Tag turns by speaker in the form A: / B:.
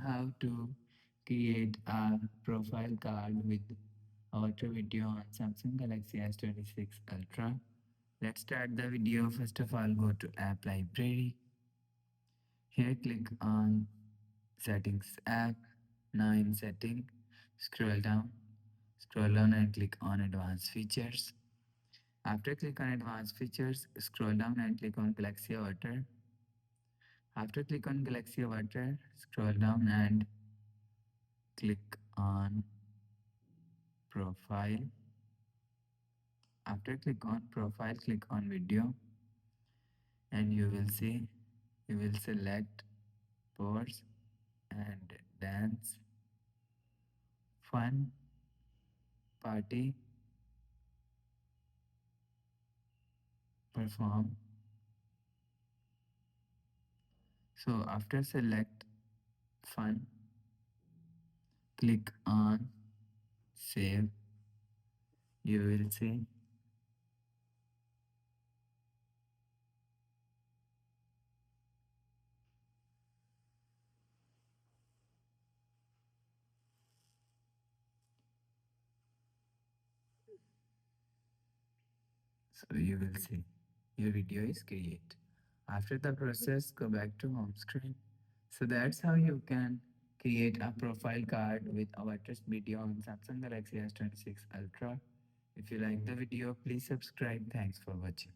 A: how to create a profile card with auto video on Samsung Galaxy S26 Ultra. Let's start the video. First of all, go to App Library. Here, click on Settings app. Now in Setting, scroll down and click on Advanced Features. After click on Advanced Features, scroll down and click on Galaxy Avatar. After click on Galaxy Avatar, scroll down and click on Profile. After click on Profile, click on Video, and you will select Pause and Dance, Fun, Party, Perform. So after select Fun, click on Save. You will see. So you will see your video is create. After the process, go back to home screen. So that's how you can create a profile card with our test video on Samsung Galaxy S26 Ultra. If you like the video, please subscribe. Thanks for watching.